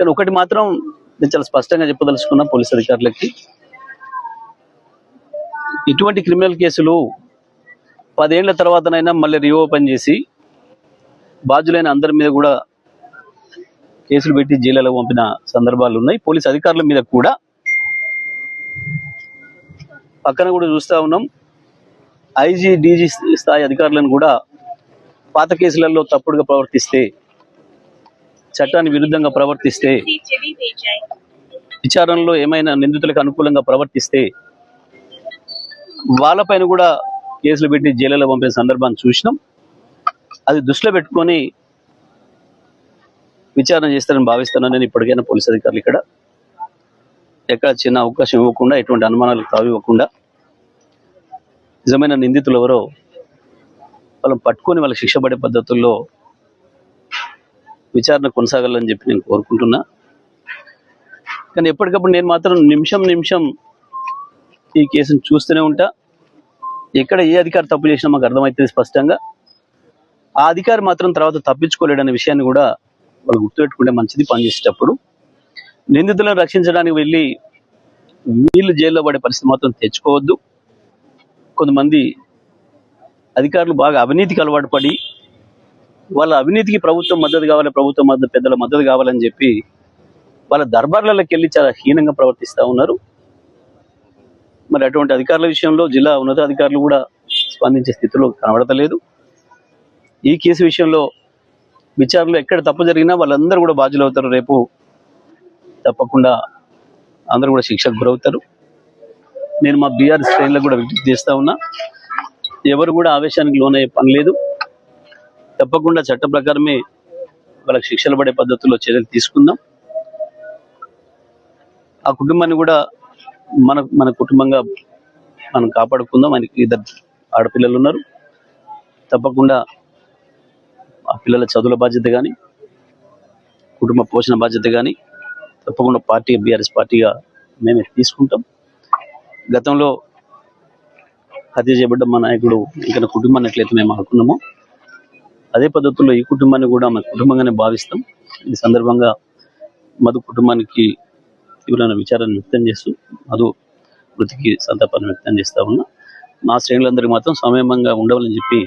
కానీ ఒకటి మాత్రం నేను చాలా స్పష్టంగా చెప్పదలుచుకున్నా పోలీస్ అధికారులకి, ఇటువంటి క్రిమినల్ కేసులు 10 ఏళ్ల తర్వాతనైనా మళ్ళీ రీఓపెన్ చేసి బాధ్యులైన అందరి మీద కూడా కేసులు పెట్టి జైలులో పంపిన సందర్భాలు ఉన్నాయి. పోలీస్ అధికారుల మీద కూడా పక్కన కూడా చూస్తూ ఉన్నాం. ఐజీ డీజీ స్థాయి అధికారులను కూడా పాత కేసులలో తప్పుడుగా ప్రవర్తిస్తే, చట్టాన్ని విరుద్ధంగా ప్రవర్తిస్తే, విచారణలో ఏమైనా నిందితులకు అనుకూలంగా ప్రవర్తిస్తే వాళ్ళపైన కూడా కేసులు పెట్టి జైలులో పంపిన సందర్భాన్ని చూసినాం. అది దృష్టిలో పెట్టుకొని విచారణ చేస్తారని భావిస్తానని నేను ఇప్పటికైనా పోలీస్ అధికారులు ఇక్కడ ఎక్కడ చిన్న అవకాశం ఇవ్వకుండా, ఎటువంటి అనుమానాలు తావివ్వకుండా, నిజమైన నిందితులు ఎవరో వాళ్ళని పట్టుకొని వాళ్ళకి శిక్ష పడే పద్ధతుల్లో విచారణ కొనసాగాలని చెప్పి నేను కోరుకుంటున్నా. కానీ ఎప్పటికప్పుడు నేను మాత్రం నిమిషం ఈ కేసును చూస్తూనే ఉంటా. ఎక్కడ ఏ అధికారి తప్పు చేసినా మాకు అర్థమవుతుంది స్పష్టంగా. ఆ అధికారి మాత్రం తర్వాత తప్పించుకోలేడనే విషయాన్ని కూడా వాళ్ళు గుర్తుపెట్టుకుంటే మంచిది. పనిచేసేటప్పుడు నిందితులను రక్షించడానికి వెళ్ళి వీళ్ళు జైల్లో పడే పరిస్థితి మాత్రం తెచ్చుకోవద్దు. కొంతమంది అధికారులు బాగా అవినీతికి అలవాటు పడి వాళ్ళ అవినీతికి ప్రభుత్వం మద్దతు కావాలి, ప్రభుత్వం పెద్దల మద్దతు కావాలని చెప్పి వాళ్ళ దర్బార్లలోకి వెళ్ళి చాలా హీనంగా ప్రవర్తిస్తూ ఉన్నారు. మరి అటువంటి అధికారుల విషయంలో జిల్లా ఉన్నతాధికారులు కూడా స్పందించే స్థితిలో కనబడతలేదు. ఈ కేసు విషయంలో విచారణలో ఎక్కడ తప్పు జరిగినా వాళ్ళందరూ కూడా బాధ్యులు అవుతారు. రేపు తప్పకుండా అందరూ కూడా శిక్షకు గురవుతారు. నేను మా బీఆర్ఎస్ శ్రేణులకు కూడా విజ్ఞప్తి చేస్తా ఉన్నా, ఎవరు కూడా ఆవేశానికి లోనయ్యే పని లేదు. తప్పకుండా చట్ట ప్రకారమే వాళ్ళకి శిక్షలు పడే పద్ధతుల్లో చర్యలు తీసుకుందాం. ఆ కుటుంబాన్ని కూడా మన కుటుంబంగా మనం కాపాడుకుందాం. ఆయనకి 2 ఆడపిల్లలు ఉన్నారు. తప్పకుండా ఆ పిల్లల చదువుల బాధ్యత కానీ, కుటుంబ పోషణ బాధ్యత కానీ తప్పకుండా పార్టీ బీఆర్ఎస్ పార్టీగా మేమే తీసుకుంటాం. గతంలో హత్య చేయబడ్డ మా నాయకుడు ఇంకా కుటుంబాన్ని ఎట్లయితే మేము అనుకున్నామో అదే పద్ధతుల్లో ఈ కుటుంబాన్ని కూడా మన కుటుంబంగానే భావిస్తాం. ఈ సందర్భంగా మధు కుటుంబానికి తీవ్రమైన విచారాన్ని వ్యక్తం చేస్తూ మధు మృతికి సంతాపాన్ని వ్యక్తం చేస్తా ఉన్నా. మా శ్రేణులందరికీ మాత్రం సమయంగా ఉండవాలని చెప్పి